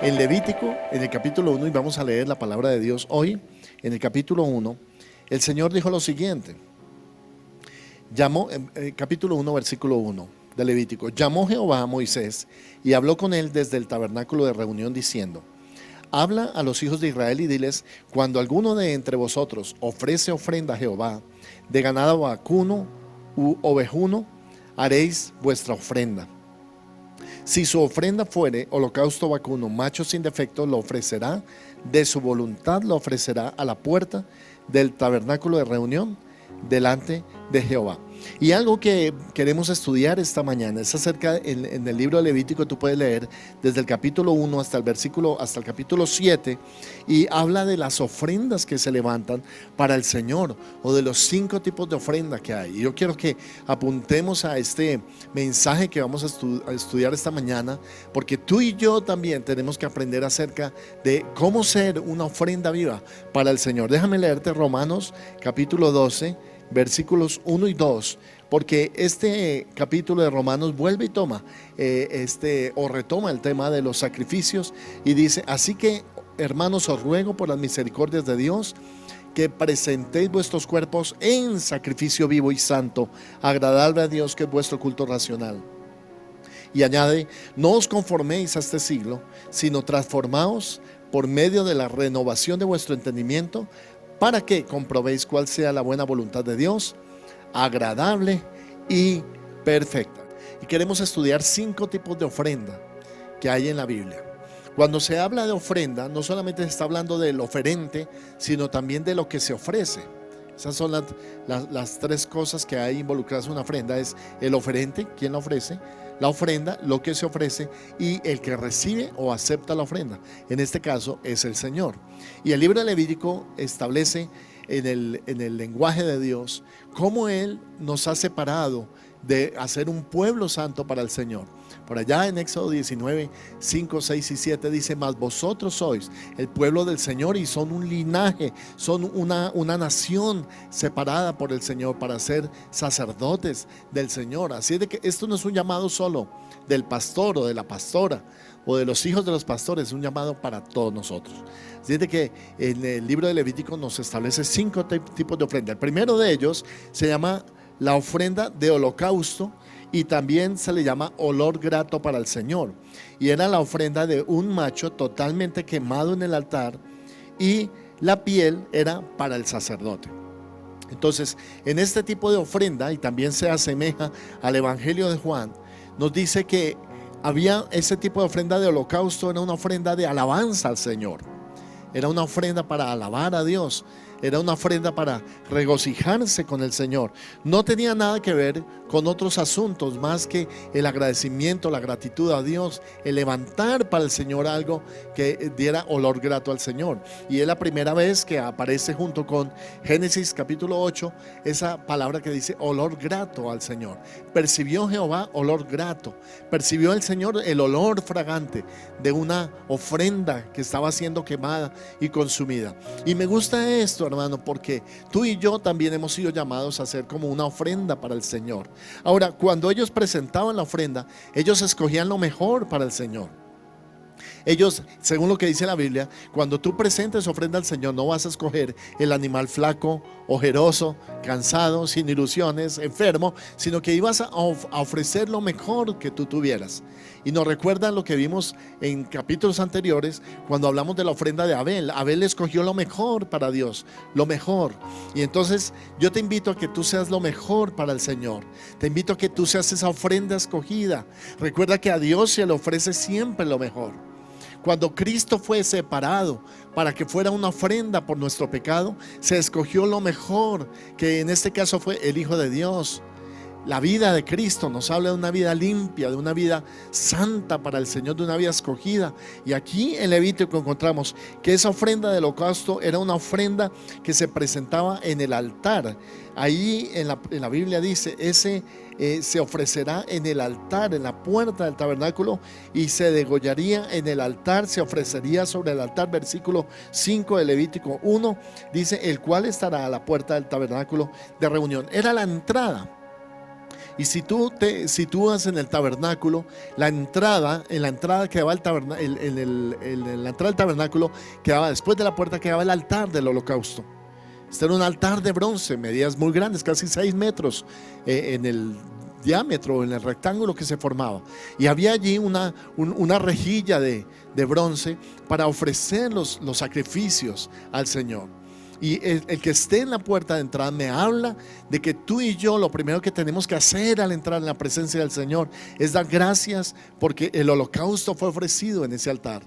En Levítico, en el capítulo 1, y vamos a leer la palabra de Dios hoy, en el capítulo 1, el Señor dijo lo siguiente. Capítulo 1, versículo 1 de Levítico. Llamó Jehová a Moisés y habló con él desde el tabernáculo de reunión diciendo: habla a los hijos de Israel y diles: cuando alguno de entre vosotros ofrece ofrenda a Jehová, de ganado vacuno u ovejuno, haréis vuestra ofrenda. Si su ofrenda fuere holocausto vacuno, macho sin defecto, lo ofrecerá, de su voluntad lo ofrecerá a la puerta del tabernáculo de reunión, delante de Jehová. Y algo que queremos estudiar esta mañana es acerca, en el libro de Levítico tú puedes leer desde el capítulo 1 hasta el capítulo 7, y habla de las ofrendas que se levantan para el Señor, o de los 5 tipos de ofrenda que hay. Y yo quiero que apuntemos a este mensaje que vamos a estudiar esta mañana, porque tú y yo también tenemos que aprender acerca de cómo ser una ofrenda viva para el Señor. Déjame leerte Romanos capítulo 12, versículos 1 y 2, porque este capítulo de Romanos vuelve y toma retoma el tema de los sacrificios y dice: así que, hermanos, os ruego por las misericordias de Dios que presentéis vuestros cuerpos en sacrificio vivo y santo, agradable a Dios, que es vuestro culto racional. Y añade: no os conforméis a este siglo, sino transformaos por medio de la renovación de vuestro entendimiento, para que comprobéis cuál sea la buena voluntad de Dios, agradable y perfecta. Y queremos estudiar 5 tipos de ofrenda que hay en la Biblia. Cuando se habla de ofrenda, no solamente se está hablando del oferente, sino también de lo que se ofrece. Esas son las 3 cosas que hay involucradas en una ofrenda: es el oferente, quien la ofrece; la ofrenda, lo que se ofrece; y el que recibe o acepta la ofrenda. En este caso es el Señor. Y el libro de Levítico establece en el lenguaje de Dios cómo Él nos ha separado de hacer un pueblo santo para el Señor. Por allá en Éxodo 19, 5, 6 y 7 dice: mas vosotros sois el pueblo del Señor, y son un linaje, son una nación separada por el Señor para ser sacerdotes del Señor. Así de que esto no es un llamado solo del pastor o de la pastora o de los hijos de los pastores, es un llamado para todos nosotros. Así de que en el libro de Levítico nos establece 5 tipos de ofrenda. El primero de ellos se llama la ofrenda de holocausto, y también se le llama olor grato para el Señor. Y era la ofrenda de un macho totalmente quemado en el altar, y la piel era para el sacerdote. Entonces, en este tipo de ofrenda, y también se asemeja al Evangelio de Juan, nos dice que había ese tipo de ofrenda de holocausto. Era una ofrenda de alabanza al Señor, era una ofrenda para alabar a Dios, era una ofrenda para regocijarse con el Señor. No tenía nada que ver con otros asuntos más que el agradecimiento, la gratitud a Dios, el levantar para el Señor algo que diera olor grato al Señor. Y es la primera vez que aparece junto con Génesis capítulo 8 esa palabra que dice olor grato al Señor. Percibió Jehová olor grato, percibió el Señor el olor fragante de una ofrenda que estaba siendo quemada y consumida. Y me gusta esto, hermano, porque tú y yo también hemos sido llamados a hacer como una ofrenda para el Señor. Ahora, cuando ellos presentaban la ofrenda, ellos escogían lo mejor para el Señor. Ellos, según lo que dice la Biblia, cuando tú presentes ofrenda al Señor, no vas a escoger el animal flaco, ojeroso, cansado, sin ilusiones, enfermo, sino que ibas a ofrecer lo mejor que tú tuvieras. Y nos recuerdan lo que vimos en capítulos anteriores cuando hablamos de la ofrenda de Abel. Abel escogió lo mejor para Dios, lo mejor. Y entonces yo te invito a que tú seas lo mejor para el Señor. Te invito a que tú seas esa ofrenda escogida. Recuerda que a Dios se le ofrece siempre lo mejor. Cuando Cristo fue separado para que fuera una ofrenda por nuestro pecado, se escogió lo mejor, que en este caso fue el Hijo de Dios. La vida de Cristo nos habla de una vida limpia, de una vida santa para el Señor, de una vida escogida. Y aquí en Levítico encontramos que esa ofrenda del holocausto era una ofrenda que se presentaba en el altar. Ahí en la Biblia dice, se ofrecerá en el altar, en la puerta del tabernáculo, y se degollaría en el altar, se ofrecería sobre el altar. Versículo 5 de Levítico 1 dice: el cual estará a la puerta del tabernáculo de reunión. Era la entrada. Y si tú vas en el tabernáculo, en la entrada quedaba el tabernáculo, en la entrada del tabernáculo quedaba, después de la puerta quedaba el altar del holocausto. Este era un altar de bronce, medidas muy grandes, casi 6 metros en el diámetro, en el rectángulo que se formaba. Y había allí una rejilla de bronce para ofrecer los sacrificios al Señor. Y el que esté en la puerta de entrada me habla de que tú y yo lo primero que tenemos que hacer al entrar en la presencia del Señor es dar gracias porque el holocausto fue ofrecido en ese altar.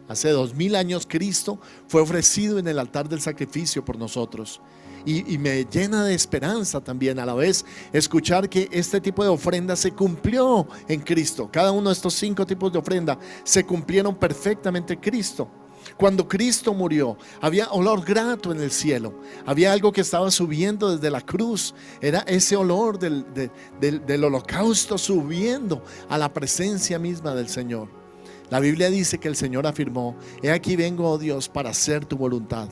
Hace 2000 años Cristo fue ofrecido en el altar del sacrificio por nosotros. Y me llena de esperanza también a la vez escuchar que este tipo de ofrenda se cumplió en Cristo. Cada uno de estos 5 tipos de ofrenda se cumplieron perfectamente en Cristo. Cuando Cristo murió, había olor grato en el cielo. Había algo que estaba subiendo desde la cruz. Era ese olor del holocausto subiendo a la presencia misma del Señor. La Biblia dice que el Señor afirmó: he aquí vengo, oh Dios, para hacer tu voluntad.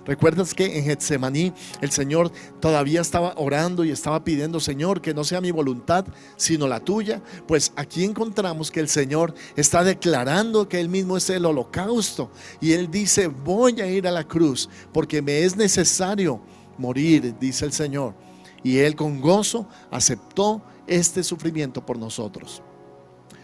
¿Recuerdas que en Getsemaní el Señor todavía estaba orando y estaba pidiendo: Señor, que no sea mi voluntad sino la tuya? Pues aquí encontramos que el Señor está declarando que Él mismo es el holocausto. Y Él dice: voy a ir a la cruz porque me es necesario morir, dice el Señor. Y Él con gozo aceptó este sufrimiento por nosotros.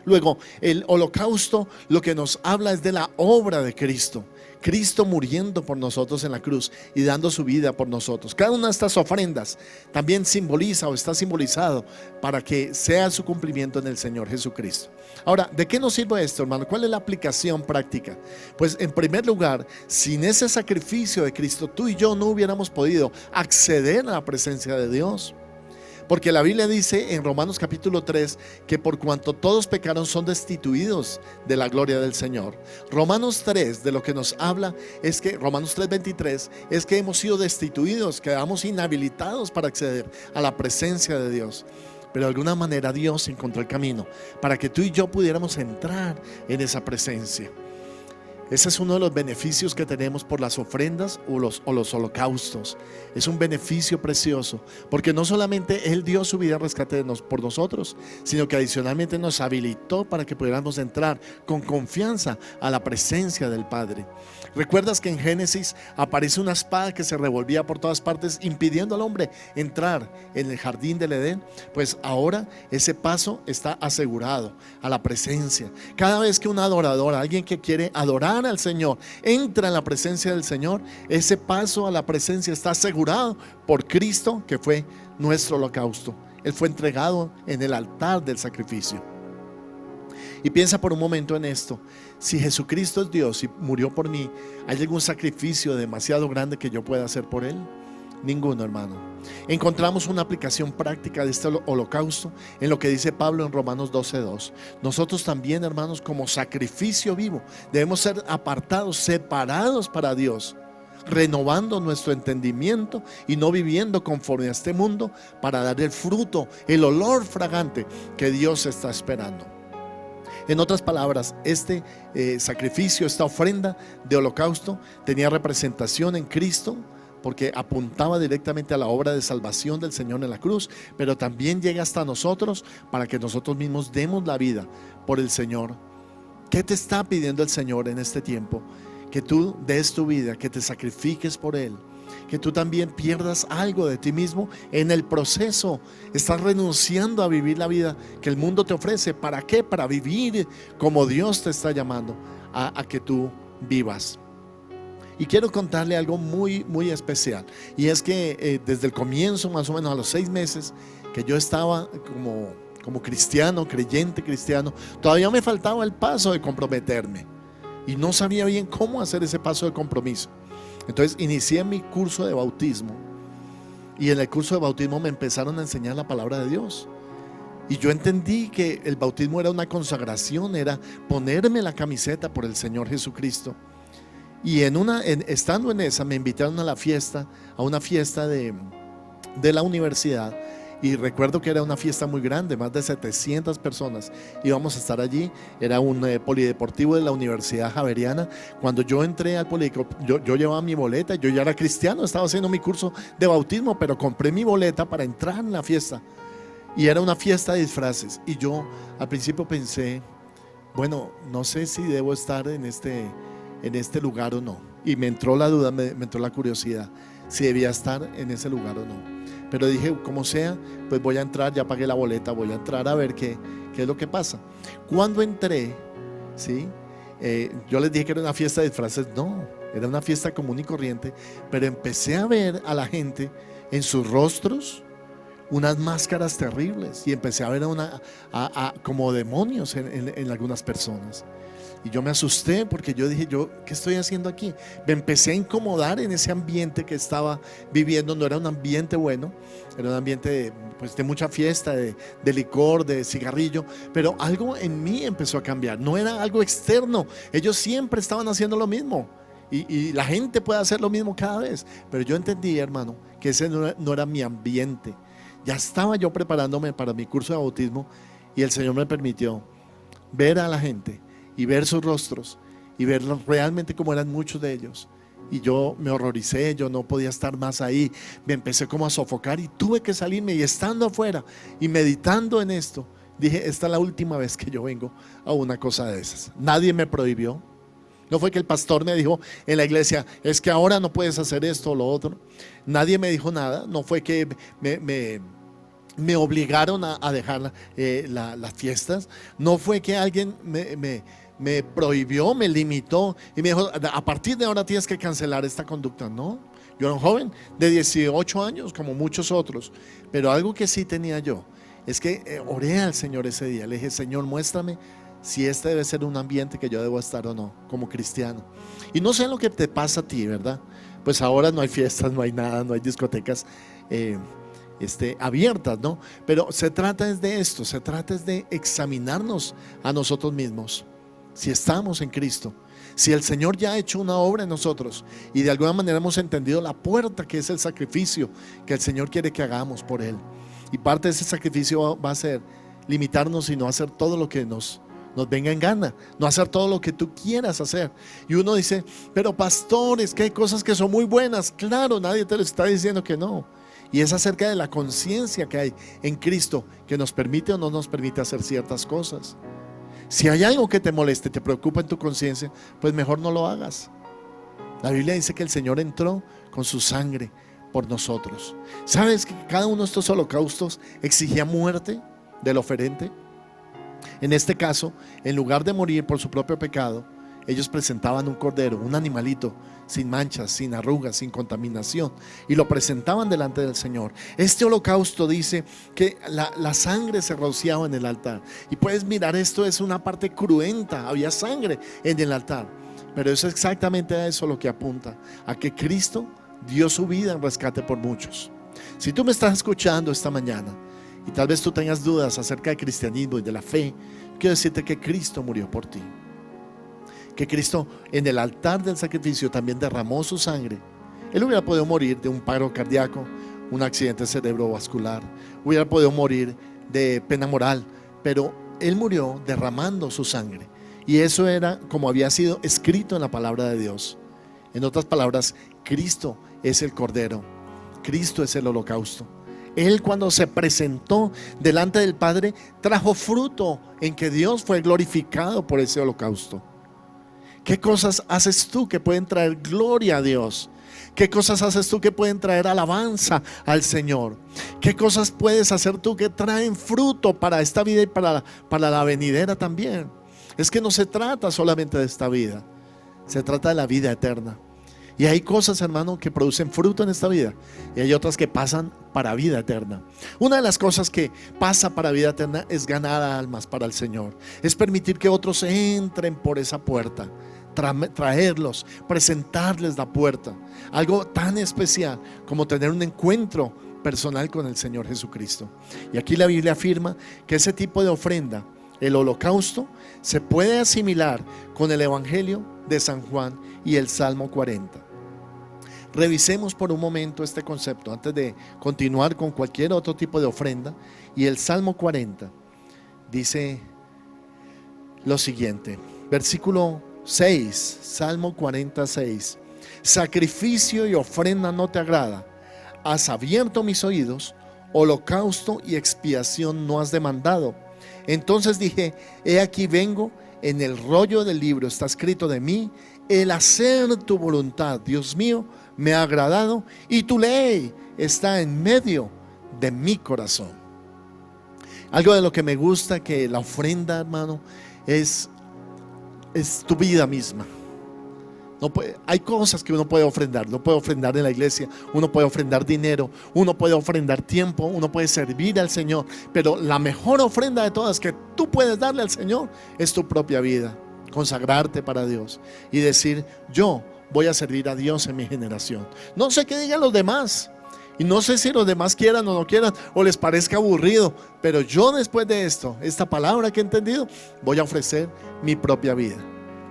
Luego, el holocausto lo que nos habla es de la obra de Cristo. Cristo muriendo por nosotros en la cruz y dando su vida por nosotros. Cada una de estas ofrendas también simboliza o está simbolizado para que sea su cumplimiento en el Señor Jesucristo. Ahora, ¿de qué nos sirve esto, hermano? ¿Cuál es la aplicación práctica? Pues en primer lugar, sin ese sacrificio de Cristo, tú y yo no hubiéramos podido acceder a la presencia de Dios. Porque la Biblia dice en Romanos capítulo 3 que por cuanto todos pecaron son destituidos de la gloria del Señor. Romanos 3 de lo que nos habla es que, Romanos 3:23, es que hemos sido destituidos, quedamos inhabilitados para acceder a la presencia de Dios. Pero de alguna manera Dios encontró el camino para que tú y yo pudiéramos entrar en esa presencia. Ese es uno de los beneficios que tenemos por las ofrendas o los holocaustos. Es un beneficio precioso, porque no solamente Él dio su vida de rescate por nosotros, sino que adicionalmente nos habilitó para que pudiéramos entrar con confianza a la presencia del Padre. ¿Recuerdas que en Génesis aparece una espada que se revolvía por todas partes, impidiendo al hombre entrar en el jardín del Edén? Pues ahora ese paso está asegurado a la presencia. Cada vez que un adorador, alguien que quiere adorar al Señor, entra en la presencia del Señor, ese paso a la presencia está asegurado por Cristo, que fue nuestro holocausto. Él fue entregado en el altar del sacrificio. Y piensa por un momento en esto: si Jesucristo es Dios y murió por mí, ¿hay algún sacrificio demasiado grande que yo pueda hacer por Él? Ninguno, hermano. Encontramos una aplicación práctica de este holocausto en lo que dice Pablo en Romanos 12:2. Nosotros también, hermanos, como sacrificio vivo, debemos ser apartados, separados para Dios, renovando nuestro entendimiento y no viviendo conforme a este mundo, para dar el fruto, el olor fragante que Dios está esperando. En otras palabras, este sacrificio, esta ofrenda de holocausto tenía representación en Cristo, porque apuntaba directamente a la obra de salvación del Señor en la cruz, pero también llega hasta nosotros para que nosotros mismos demos la vida por el Señor. ¿Qué te está pidiendo el Señor en este tiempo? Que tú des tu vida, que te sacrifiques por Él, que tú también pierdas algo de ti mismo en el proceso. Estás renunciando a vivir la vida que el mundo te ofrece. ¿Para qué? Para vivir como Dios te está llamando a que tú vivas. Y quiero contarle algo muy, muy especial. Y es que desde el comienzo, más o menos a los 6 meses que yo estaba como cristiano, creyente cristiano, todavía me faltaba el paso de comprometerme. Y no sabía bien cómo hacer ese paso de compromiso. Entonces inicié mi curso de bautismo. Y en el curso de bautismo me empezaron a enseñar la palabra de Dios. Y yo entendí que el bautismo era una consagración, era ponerme la camiseta por el Señor Jesucristo. Y estando en esa, me invitaron a una fiesta de la universidad. Y recuerdo que era una fiesta muy grande, más de 700 personas íbamos a estar allí. Era un polideportivo de la Universidad Javeriana. Cuando yo entré al polideportivo, yo llevaba mi boleta. Yo ya era cristiano, estaba haciendo mi curso de bautismo, pero compré mi boleta para entrar en la fiesta. y era una fiesta de disfraces. Y yo al principio pensé, bueno, no sé si debo estar en este lugar o no. Y me entró la duda, me entró la curiosidad, si debía estar en ese lugar o no. Pero dije, como sea, pues voy a entrar, ya pagué la boleta, voy a entrar a ver qué es lo que pasa. Cuando entré, ¿sí? Yo les dije que era una fiesta de disfraces. No, era una fiesta común y corriente, pero empecé a ver a la gente en sus rostros unas máscaras terribles, y empecé a ver como demonios en algunas personas. Y yo me asusté porque yo dije, ¿qué estoy haciendo aquí? Me empecé a incomodar en ese ambiente que estaba viviendo. No era un ambiente bueno, era un ambiente de mucha fiesta, de licor, de cigarrillo, pero algo en mí empezó a cambiar. No era algo externo, ellos siempre estaban haciendo lo mismo. Y la gente puede hacer lo mismo cada vez, pero yo entendí, hermano, que ese no era mi ambiente. Ya estaba yo preparándome para mi curso de bautismo, y el Señor me permitió ver a la gente y ver sus rostros y ver realmente cómo eran muchos de ellos. Y yo me horroricé, yo no podía estar más ahí, me empecé como a sofocar y tuve que salirme. Y estando afuera y meditando en esto, dije, esta es la última vez que yo vengo a una cosa de esas. Nadie me prohibió. No fue que el pastor me dijo en la iglesia, es que ahora no puedes hacer esto o lo otro. Nadie me dijo nada. No fue que me obligaron a dejar las fiestas. No fue que alguien me prohibió, me limitó y me dijo, a partir de ahora tienes que cancelar esta conducta. No, yo era un joven de 18 años como muchos otros, pero algo que sí tenía yo es que oré al Señor ese día. Le dije, Señor, muéstrame si este debe ser un ambiente que yo debo estar o no como cristiano. Y no sé lo que te pasa a ti, ¿verdad? Pues ahora no hay fiestas, no hay nada, no hay discotecas abiertas, ¿no? Pero se trata de esto, se trata de examinarnos a nosotros mismos, si estamos en Cristo, si el Señor ya ha hecho una obra en nosotros y de alguna manera hemos entendido la puerta que es el sacrificio que el Señor quiere que hagamos por Él. Y parte de ese sacrificio va a ser limitarnos y no hacer todo lo que nos venga en gana, no hacer todo lo que tú quieras hacer. Y uno dice, pero pastores, que hay cosas que son muy buenas. Claro, nadie te lo está diciendo que no. Y es acerca de la conciencia que hay en Cristo, que nos permite o no nos permite hacer ciertas cosas. Si hay algo que te moleste, te preocupa en tu conciencia, pues mejor no lo hagas. La Biblia dice que el Señor entró con su sangre por nosotros. ¿Sabes que cada uno de estos holocaustos exigía muerte del oferente? En este caso, en lugar de morir por su propio pecado, ellos presentaban un cordero, un animalito sin manchas, sin arrugas, sin contaminación, y lo presentaban delante del Señor. Este holocausto dice que la sangre se rociaba en el altar. Y puedes mirar, esto es una parte cruenta, había sangre en el altar, pero eso es exactamente a eso lo que apunta, a que Cristo dio su vida en rescate por muchos. Si tú me estás escuchando esta mañana y tal vez tú tengas dudas acerca del cristianismo y de la fe, quiero decirte que Cristo murió por ti, que Cristo en el altar del sacrificio también derramó su sangre. Él hubiera podido morir de un paro cardíaco, un accidente cerebrovascular, hubiera podido morir de pena moral, pero Él murió derramando su sangre. Y eso era como había sido escrito en la palabra de Dios. En otras palabras, Cristo es el Cordero, Cristo es el holocausto. Él, cuando se presentó delante del Padre, trajo fruto en que Dios fue glorificado por ese holocausto. ¿Qué cosas haces tú que pueden traer gloria a Dios? ¿Qué cosas haces tú que pueden traer alabanza al Señor? ¿Qué cosas puedes hacer tú que traen fruto para esta vida y para la venidera también? Es que no se trata solamente de esta vida, se trata de la vida eterna. Y hay cosas, hermano, que producen fruto en esta vida, y hay otras que pasan para vida eterna. Una de las cosas que pasa para vida eterna es ganar almas para el Señor, es permitir que otros entren por esa puerta, traerlos, presentarles la puerta. Algo tan especial como tener un encuentro personal con el Señor Jesucristo. Y aquí la Biblia afirma que ese tipo de ofrenda, el holocausto, se puede asimilar con el Evangelio de San Juan y el Salmo 40. Revisemos por un momento este concepto antes de continuar con cualquier otro tipo de ofrenda. Y el Salmo 40 dice lo siguiente, versículo 6, Salmo 46: sacrificio y ofrenda no te agrada, has abierto mis oídos, holocausto y expiación no has demandado. Entonces dije: he aquí vengo, en el rollo del libro está escrito de mí, el hacer tu voluntad, Dios mío, me ha agradado, y tu ley está en medio de mi corazón. Algo de lo que me gusta, que la ofrenda, hermano, es tu vida misma. Hay cosas que uno puede ofrendar. Uno puede ofrendar en la iglesia, uno puede ofrendar dinero, uno puede ofrendar tiempo, uno puede servir al Señor, pero la mejor ofrenda de todas que tú puedes darle al Señor es tu propia vida. Consagrarte para Dios y decir: yo voy a servir a Dios en mi generación. No sé qué digan los demás, y no sé si los demás quieran o no quieran, o les parezca aburrido, pero yo, después de esto, esta palabra que he entendido, voy a ofrecer mi propia vida.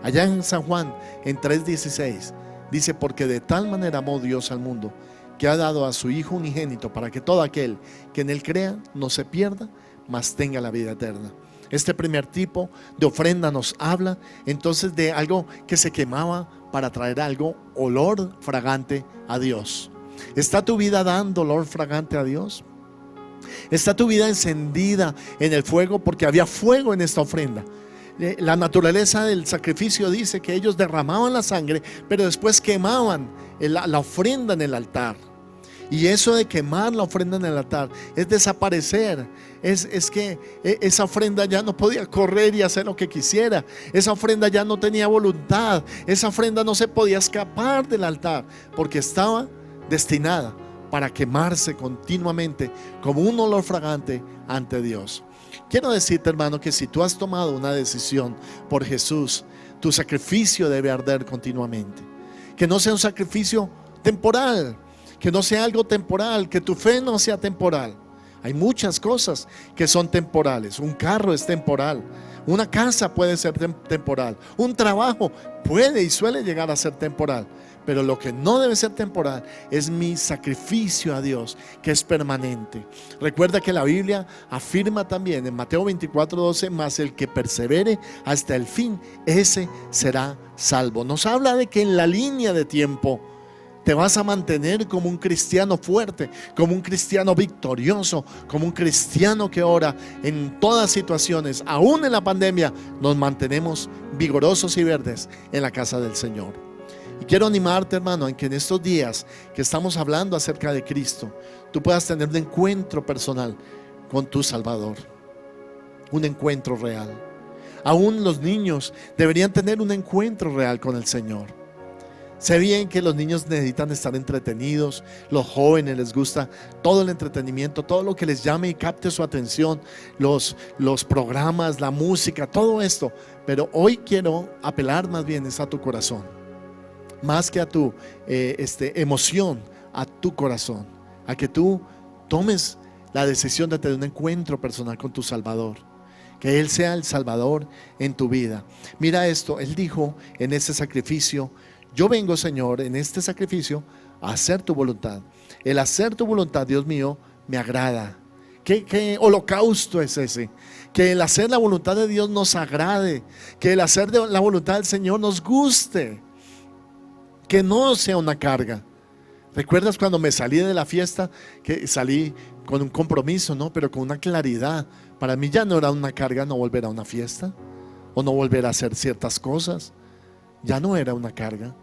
Allá en San Juan, en 3:16, dice: porque de tal manera amó Dios al mundo, que ha dado a su Hijo unigénito, para que todo aquel que en él crea no se pierda, mas tenga la vida eterna. Este primer tipo de ofrenda nos habla entonces de algo que se quemaba para traer algo, olor fragante a Dios. ¿Está tu vida dando olor fragante a Dios? ¿Está tu vida encendida en el fuego? Porque había fuego en esta ofrenda. La naturaleza del sacrificio dice que ellos derramaban la sangre, pero después quemaban la ofrenda en el altar. Y eso de quemar la ofrenda en el altar es desaparecer. Es que esa ofrenda ya no podía correr y hacer lo que quisiera. Esa ofrenda ya no tenía voluntad. Esa ofrenda no se podía escapar del altar, porque estaba destinada para quemarse continuamente como un olor fragante ante Dios. Quiero decirte, hermano, que si tú has tomado una decisión por Jesús, tu sacrificio debe arder continuamente. Que no sea un sacrificio temporal, que no sea algo temporal, que tu fe no sea temporal. Hay muchas cosas que son temporales. Un carro es temporal, una casa puede ser temporal, un trabajo puede y suele llegar a ser temporal. Pero lo que no debe ser temporal es mi sacrificio a Dios, que es permanente. Recuerda que la Biblia afirma también en Mateo 24:12: mas el que persevere hasta el fin, ese será salvo. Nos habla de que en la línea de tiempo te vas a mantener como un cristiano fuerte, como un cristiano victorioso, como un cristiano que ora en todas situaciones. Aún en la pandemia nos mantenemos vigorosos y verdes en la casa del Señor. Y quiero animarte, hermano, en que en estos días que estamos hablando acerca de Cristo, tú puedas tener un encuentro personal con tu Salvador, un encuentro real. Aún los niños deberían tener un encuentro real con el Señor. Sé bien que los niños necesitan estar entretenidos, los jóvenes les gusta todo el entretenimiento, todo lo que les llame y capte su atención, los programas, la música, todo esto. Pero hoy quiero apelar más bien a tu corazón. Más que a tu emoción, a tu corazón, a que tú tomes la decisión de tener un encuentro personal con tu Salvador, que Él sea el Salvador en tu vida. Mira esto, Él dijo en este sacrificio: yo vengo, Señor, en este sacrificio a hacer tu voluntad. El hacer tu voluntad, Dios mío, me agrada. ¿Qué holocausto es ese? Que el hacer la voluntad de Dios nos agrade, que el hacer la voluntad del Señor nos guste, que no sea una carga. ¿Recuerdas cuando me salí de la fiesta? Que salí con un compromiso, ¿no? Pero con una claridad. Para mí ya no era una carga no volver a una fiesta o no volver a hacer ciertas cosas. Ya no era una carga.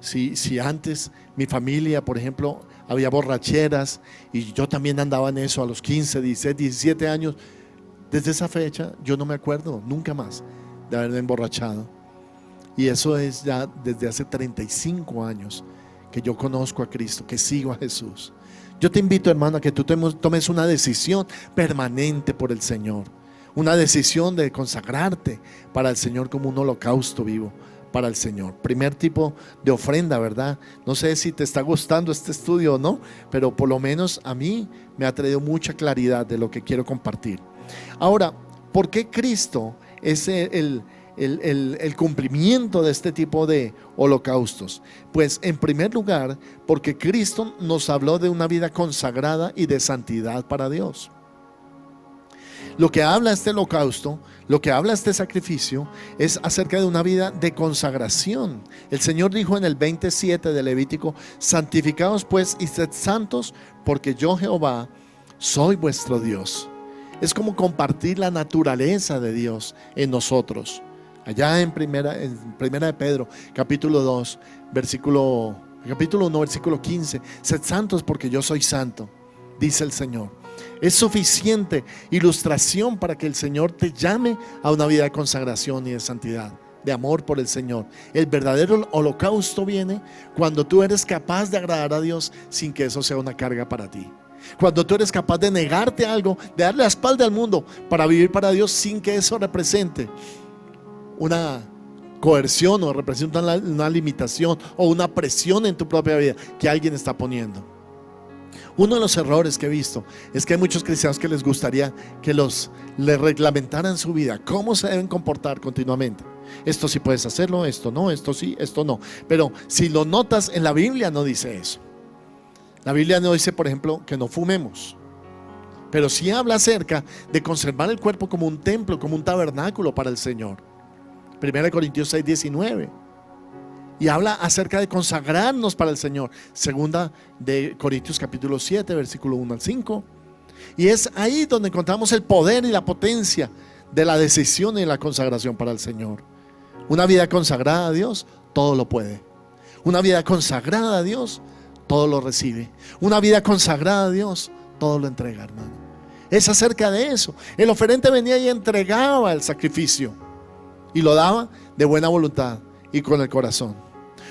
Si antes mi familia, por ejemplo, había borracheras y yo también andaba en eso a los 15, 16, 17 años, desde esa fecha yo no me acuerdo nunca más de haberme emborrachado. Y eso es ya desde hace 35 años que yo conozco a Cristo, que sigo a Jesús. Yo te invito, hermano, a que tú tomes una decisión permanente por el Señor. Una decisión de consagrarte para el Señor como un holocausto vivo para el Señor. Primer tipo de ofrenda, ¿verdad? No sé si te está gustando este estudio o no, pero por lo menos a mí me ha traído mucha claridad de lo que quiero compartir. Ahora, ¿por qué Cristo es el cumplimiento de este tipo de holocaustos? Pues en primer lugar, porque Cristo nos habló de una vida consagrada y de santidad para Dios. Lo que habla este holocausto, Lo que habla este sacrificio es acerca de una vida de consagración. El Señor dijo en el 27 de Levítico: santificaos pues y sed santos, porque yo Jehová soy vuestro Dios. Es como compartir la naturaleza de Dios en nosotros. Allá en primera de Pedro, capítulo 2, capítulo 1, versículo 15: sed santos porque yo soy santo, dice el Señor. Es suficiente ilustración para que el Señor te llame a una vida de consagración y de santidad, de amor por el Señor. El verdadero holocausto viene cuando tú eres capaz de agradar a Dios sin que eso sea una carga para ti. Cuando tú eres capaz de negarte algo, de darle la espalda al mundo para vivir para Dios sin que eso represente una coerción o represente una limitación o una presión en tu propia vida que alguien está poniendo. Uno de los errores que he visto es que hay muchos cristianos que les gustaría que les reglamentaran su vida, cómo se deben comportar continuamente. Esto sí puedes hacerlo, esto no, esto sí, esto no. Pero si lo notas, en la Biblia no dice eso. La Biblia no dice, por ejemplo, que no fumemos, pero sí habla acerca de conservar el cuerpo como un templo, como un tabernáculo para el Señor. 1 Corintios 6, 19. Y habla acerca de consagrarnos para el Señor. 2 de Corintios capítulo 7, versículo 1 al 5. Y es ahí donde encontramos el poder y la potencia de la decisión y la consagración para el Señor. Una vida consagrada a Dios, todo lo puede. Una vida consagrada a Dios, todo lo recibe. Una vida consagrada a Dios, todo lo entrega, hermano. Es acerca de eso. El oferente venía y entregaba el sacrificio y lo daba de buena voluntad y con el corazón.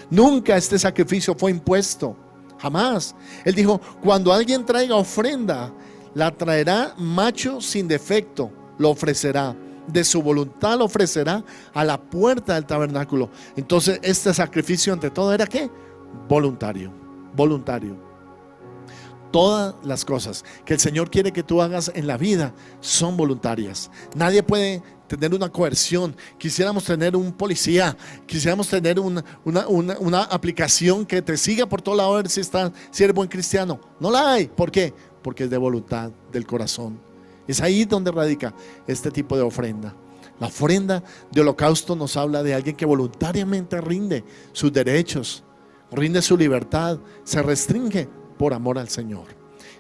Nunca este sacrificio fue impuesto, jamás. Él dijo: cuando alguien traiga ofrenda, la traerá macho sin defecto, lo ofrecerá, de su voluntad lo ofrecerá a la puerta del tabernáculo. Entonces este sacrificio ante todo era ¿qué? Voluntario. Todas las cosas que el Señor quiere que tú hagas en la vida son voluntarias. Nadie puede tener una coerción. Quisiéramos tener un policía, quisiéramos tener una aplicación que te siga por todo lado a ver si eres buen cristiano. No la hay. ¿Por qué? Porque es de voluntad del corazón. Es ahí donde radica este tipo de ofrenda. La ofrenda de holocausto nos habla de alguien que voluntariamente rinde sus derechos, rinde su libertad, se restringe por amor al Señor.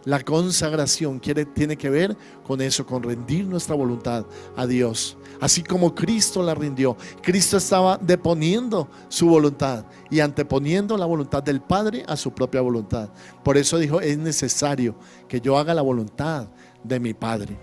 La consagración tiene que ver con eso, con rendir nuestra voluntad a Dios. Así como Cristo la rindió, Cristo estaba deponiendo su voluntad y anteponiendo la voluntad del Padre a su propia voluntad. Por eso dijo: es necesario que yo haga la voluntad de mi Padre.